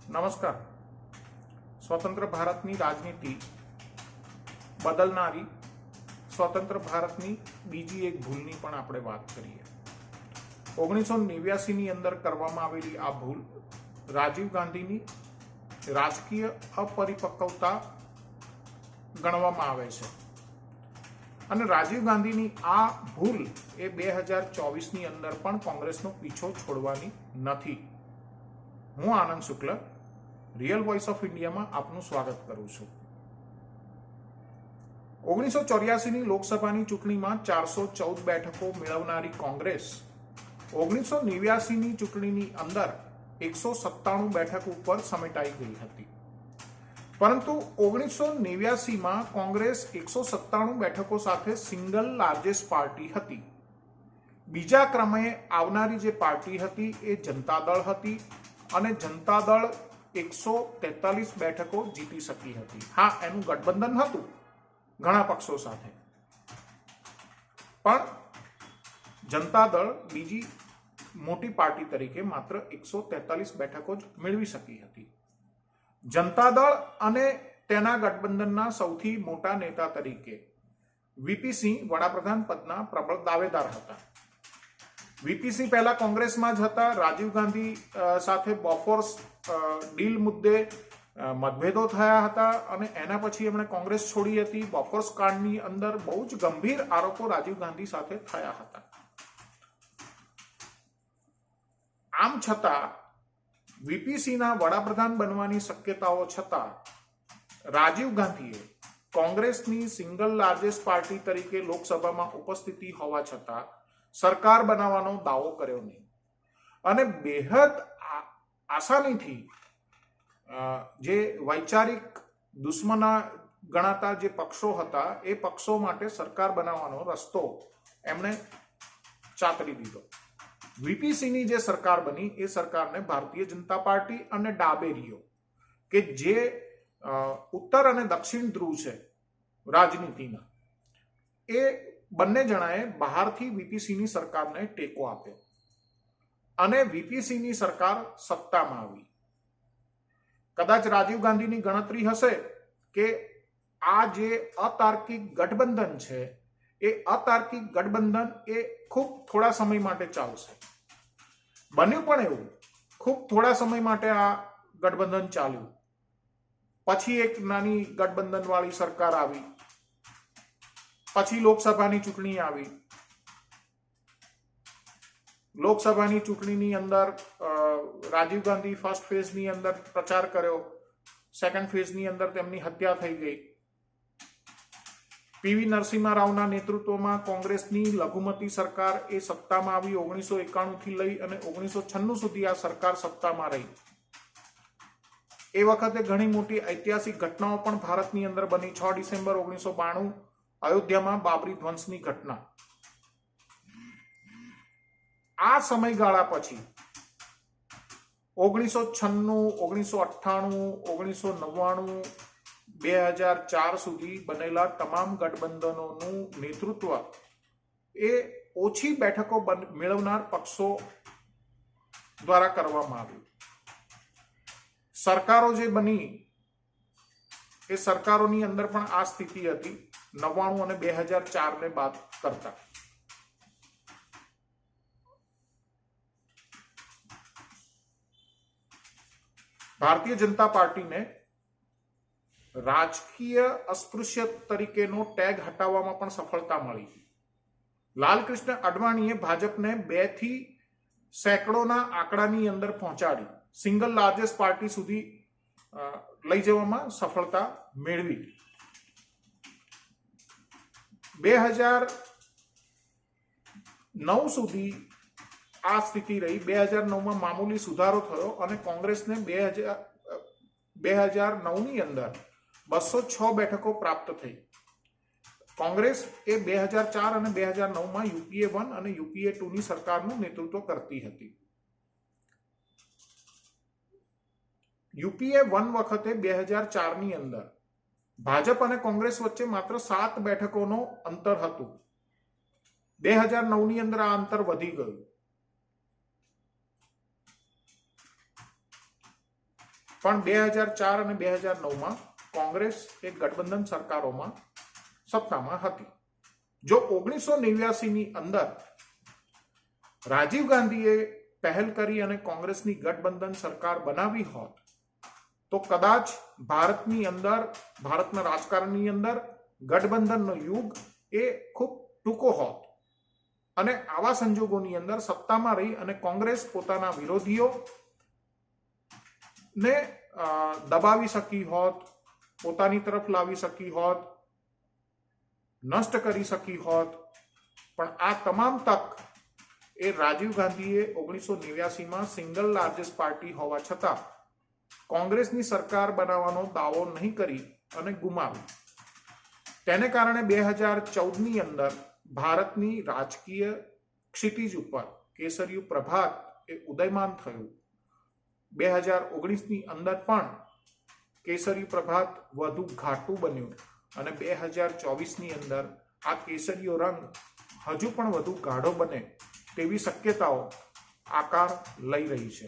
નમસ્કાર. સ્વતંત્ર ભારતની રાજનીતિ બદલનારી સ્વતંત્ર ભારતની બીજી એક ભૂલની પણ આપણે વાત કરીએ. 1989ની અંદર કરવામાં આવેલી આ ભૂલ રાજીવ ગાંધીની રાજકીય અપરિપક્વતા ગણવામાં આવે છે અને રાજીવ ગાંધીની આ ભૂલ એ 2024ની અંદર પણ કોંગ્રેસનો પીછો છોડવાની નથી. હું આનંદ શુક્લ રિયલ વોઇસ ઓફ ઇન્ડિયામાં આપનું સ્વાગત કરું છું. 1984ની લોકસભાની ચૂંટણીમાં 414 બેઠકો મેળવનારી કોંગ્રેસ 1989ની ચૂંટણીની અંદર 197 બેઠક ઉપર સમેટાઈ ગઈ હતી. પરંતુ 1989માં કોંગ્રેસ 197 બેઠકો સાથે સિંગલ લાર્જેસ્ટ પાર્ટી હતી. બીજા ક્રમે આવનારી જે પાર્ટી હતી એ જનતા દળ હતી અને જનતા દળ 143 બેઠકો જીતી શકી હતી. હા, એનું ગઠબંધન હતું ઘણા પક્ષો સાથે, પણ જનતા દળ બીજી મોટી પાર્ટી તરીકે માત્ર 143 બેઠકો જ મેળવી શકી હતી. જનતા દળ અને તેના ગઠબંધનના સૌથી મોટા નેતા તરીકે વીપી સિંહ વડાપ્રધાન પદના પ્રબળ દાવેદાર હતા. વીપી સિંહ પહેલા કોંગ્રેસમાં જ હતા. રાજીવ ગાંધી સાથે બોફોર્સ ડીલ મુદ્દે મતભેદો થયા હતા અને એના પછી એમણે કોંગ્રેસ છોડી હતી. બોફોર્સ કાંડની અંદર બહુ જ ગંભીર આરોપો રાજીવ ગાંધી સાથે થયા હતા. આમ છતાં વીપીસીના વડાપ્રધાન બનવાની શક્યતાઓ છતાં રાજીવ ગાંધીએ કોંગ્રેસની સિંગલ લાર્જેસ્ટ પાર્ટી તરીકે લોકસભામાં ઉપસ્થિતિ હોવા છતાં સરકાર બનાવવાનો દાવો કર્યો નહીં અને બેહદ આસાનીથી જે વૈચારિક દુશ્મના ગણાતા જે પક્ષો હતા એ પક્ષો માટે સરકાર બનાવવાનો રસ્તો એમણે ચાતરી દીધો. વીપીસીની જે સરકાર બની એ સરકારને ભારતીય જનતા પાર્ટી અને ડાબેરીઓ કે જે ઉત્તર અને દક્ષિણ ધ્રુવ છે રાજનીતિના, એ બંને જણાએ બહારથી વીપીસીની સરકારને ટેકો આપ્યો અને વીપીસીની સરકાર સત્તામાં આવી. કદાચ રાજીવ ગાંધીની ગણતરી હશે કે આ જે અતાર્કિક ગઠબંધન છે એ અતાર્કિક ગઠબંધન એ ખૂબ થોડા સમય માટે ચાલશે. બન્યું પણ એવું, ખૂબ થોડા સમય માટે આ ગઠબંધન ચાલ્યું. પછી એક નાની ગઠબંધન વાળી સરકાર આવી, પછી લોકસભાની ચૂંટણી આવી. લોકસભાની ચૂંટણીની અંદર રાજીવ ગાંધી ફર્સ્ટ ફેઝની અંદર પ્રચાર કર્યો, સેકન્ડ ફેઝની અંદર તેમની હત્યા થઈ ગઈ. પીવી નરસિમ્હા રાવના નેતૃત્વમાં કોંગ્રેસની લઘુમતી સરકાર એ સત્તામાં આવી. 1991થી લઈ અને 1996 સુધી આ સરકાર સત્તામાં રહી. એ વખતે ઘણી મોટી ઐતિહાસિક ઘટનાઓ પણ ભારતની અંદર બની. 6 ડિસેમ્બર 1992 અયોધ્યામાં બાબરી ધ્વંસની ઘટના. આ સમયગાળા પછી 1996, 1998, 1999, 2004 સુધી બનેલા તમામ ગઠબંધનોનું નેતૃત્વ એ ઓછી બેઠકો મેળવનાર પક્ષો દ્વારા કરવામાં આવ્યું. સરકારો જે બની એ સરકારોની અંદર પણ આ સ્થિતિ હતી 99 અને 2004 ને બાદ કરતા. ભારતીય જનતા પાર્ટીને રાજકીય અસ્પૃશ્ય તરીકેનો ટેગ હટાવવામાં પણ સફળતા મળી. લાલકૃષ્ણ અડવાણીએ ભાજપને 2 થી સેંકડોના આંકડાની અંદર પહોંચાડી સિંગલ લાર્જેસ્ટ પાર્ટી સુધી લઈ જવામાં સફળતા મેળવી. 2009 સુધી આ સ્થિતિ રહી. 2009માં મામૂલી સુધારો થયો અને કોંગ્રેસને 2009ની અંદર 206 બેઠકો પ્રાપ્ત થઈ. કોંગ્રેસ એ 2004 અને 2009માં યુપીએ 1 અને યુપીએ 2ની સરકારનું નેતૃત્વ કરતી હતી. યુપીએ 1 વખતે 2004ની અંદર ભાજપ અને કોંગ્રેસ વચ્ચે માત્ર 7 બેઠકોનો અંતર હતું. 2009ની અંદર આ અંતર વધી ગયું. પણ 2004 અને 2009માં કોંગ્રેસ એક ગઠબંધન સરકારોમાં સત્તામાં હતી. જો 1989ની અંદર રાજીવ ગાંધીએ પહેલ કરી અને કોંગ્રેસની ગઠબંધન સરકાર બનાવી હોત તો કદાચ ભારતની અંદર, ભારતના રાજકારણની અંદર ગઠબંધનનો યુગ એ ખૂબ ટૂંકો હોત અને આવા સંજોગોની અંદર સત્તામાં રહી અને કોંગ્રેસ પોતાના વિરોધીઓ ને દબાવી શકી હોત, પોતાની તરફ લાવી શકી હોત, નષ્ટ કરી શકી હોત. પણ આ તમામ તક એ રાજીવ ગાંધીએ 1989માં સિંગલ લાર્જેસ્ટ પાર્ટી હોવા છતાં કોંગ્રેસની સરકાર બનાવવાનો દાવો નહીં કરી અને ગુમાવી. તેને કારણે 2014ની અંદર ભારતની રાજકીય ક્ષિતિજ ઉપર કેસરિયું પ્રભાત એ ઉદયમાન થયું. 2019ની અંદર પણ કેસરી પ્રભાત વધુ ઘાટું બન્યું અને 2024ની અંદર આ કેસરીયો રંગ હજુ પણ વધુ ગાઢો બને તેવી શક્યતાઓ આકાર લઈ રહી છે.